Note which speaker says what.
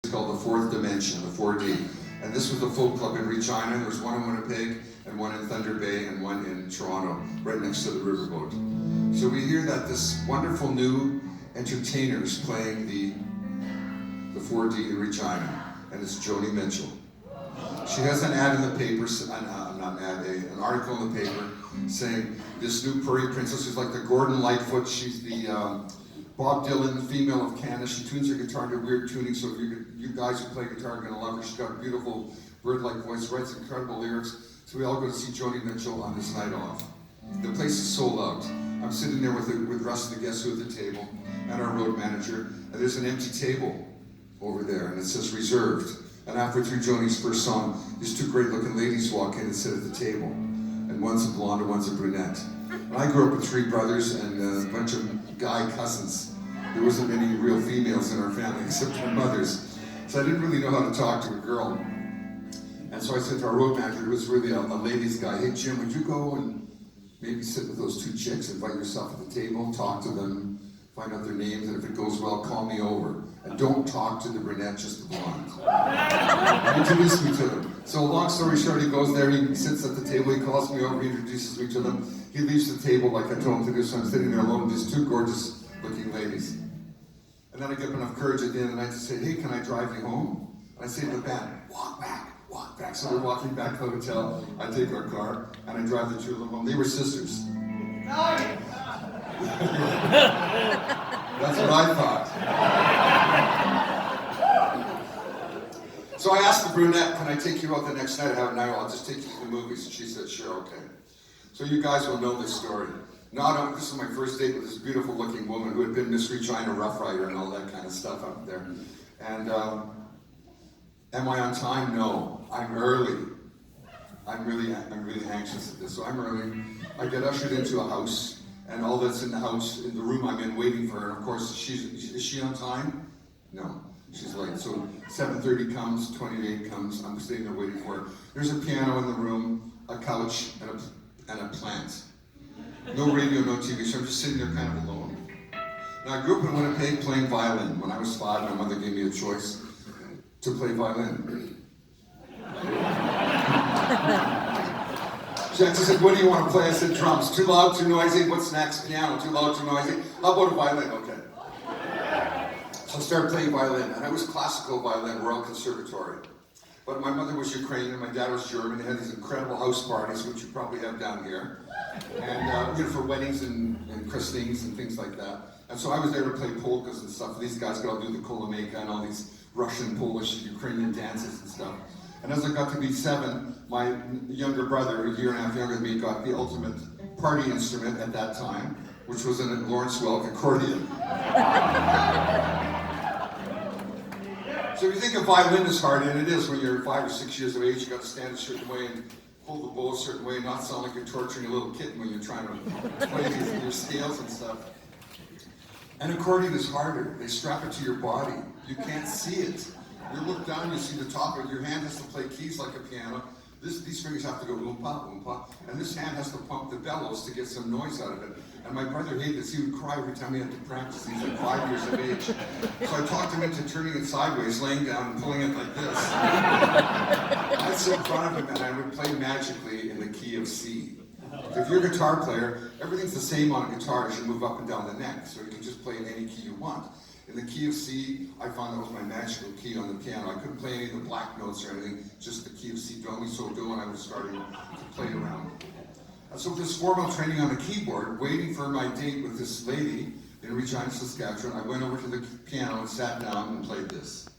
Speaker 1: called the Fourth Dimension, the 4D. And this was the folk club in Regina. There was one in Winnipeg, and one in Thunder Bay, and one in Toronto, right next to the riverboat. So we hear that this wonderful new entertainer's playing the 4D in Regina, and it's Joni Mitchell. She has an ad in the paper, an article in the paper saying this new Prairie Princess is like the Gordon Lightfoot. She's the Bob Dylan female of Canada. She tunes her guitar to weird tuning, so you guys who play guitar are going to love her. She's got a beautiful bird-like voice, writes incredible lyrics. So we all go to see Joni Mitchell on this night off. The place is sold out. I'm sitting there with Russ and the guest who at the table, and our road manager, and there's an empty table over there, and it says reserved. And halfway through Joni's first song, these two great-looking ladies walk in and sit at the table. And one's a blonde and one's a brunette. And I grew up with three brothers and a bunch of guy cousins. There wasn't any real females in our family except our mothers. So I didn't really know how to talk to a girl. And so I said to our road manager, who was really a ladies guy, hey Jim, would you go and maybe sit with those two chicks, invite yourself at the table, talk to them, find out their names, and if it goes well, call me over. And don't talk to the brunette, just the blonde. And introduce me to them. So long story short, he goes there, he sits at the table, he calls me over, he introduces me to them. He leaves the table like I told him to do, so I'm sitting there alone with these two gorgeous looking ladies. And then I get up enough courage at the end of the night to say, hey, can I drive you home? And I say to the band, walk back, walk back. So we're walking back to the hotel, I take our car, and I drive the two of them home. They were sisters. That's what I thought. So I asked the brunette, can I take you out the next night? I have a night, I'll just take you to the movies. And she said, sure, okay. So you guys will know this story. This is my first date with this beautiful looking woman who had been Miss Regina Rough Rider and all that kind of stuff up there. And am I on time? No, I'm early. I'm really anxious at this. So I'm early. I get ushered into a house, and all that's in the house, in the room I'm in, waiting for her. And of course, is she on time? No, she's late. So 7:30 comes, 28 comes. I'm sitting there waiting for her. There's a piano in the room, a couch, and a plant. No radio, no TV, so I'm just sitting there kind of alone. Now I grew up in Winnipeg playing violin. When I was 5, my mother gave me a choice to play violin. She said, what do you want to play? I said, drums. Too loud, too noisy. What's next? Piano. Too loud, too noisy. How about a violin? Okay. So I started playing violin, and I was classical violin, Royal Conservatory. But my mother was Ukrainian, and my dad was German. They had these incredible house parties, which you probably have down here. And for weddings and christenings and things like that. And so I was there to play polkas and stuff. These guys could all do the kolomeka and all these Russian, Polish, Ukrainian dances and stuff. And as I got to be 7, my younger brother, a year and a half younger than me, got the ultimate party instrument at that time, which was a Lawrence Welk accordion. So if you think a violin is hard, and it is when you're 5 or 6 years of age, you got to stand a certain way and hold the bow a certain way, and not sound like you're torturing a little kitten when you're trying to play your scales and stuff. An accordion is harder. They strap it to your body. You can't see it. You look down, you see the top of your hand has to play keys like a piano. These fingers have to go oompa, oompa, and this hand has to pump the bellows to get some noise out of it. And my brother hated this. He would cry every time he had to practice. He's like 5 years of age. So I talked him into turning it sideways, laying down and pulling it like this. I'd sit in front of him and I would play magically in the key of C. So if you're a guitar player, everything's the same on a guitar as you move up and down the neck. So you can just play in any key you want. In the key of C, I found that was my magical key on the piano. I couldn't play any of the black notes or anything, just the key of C, do, mi, so, do, and I was starting to play around. And so this formal training on the keyboard, waiting for my date with this lady in Regina, Saskatchewan, I went over to the piano and sat down and played this.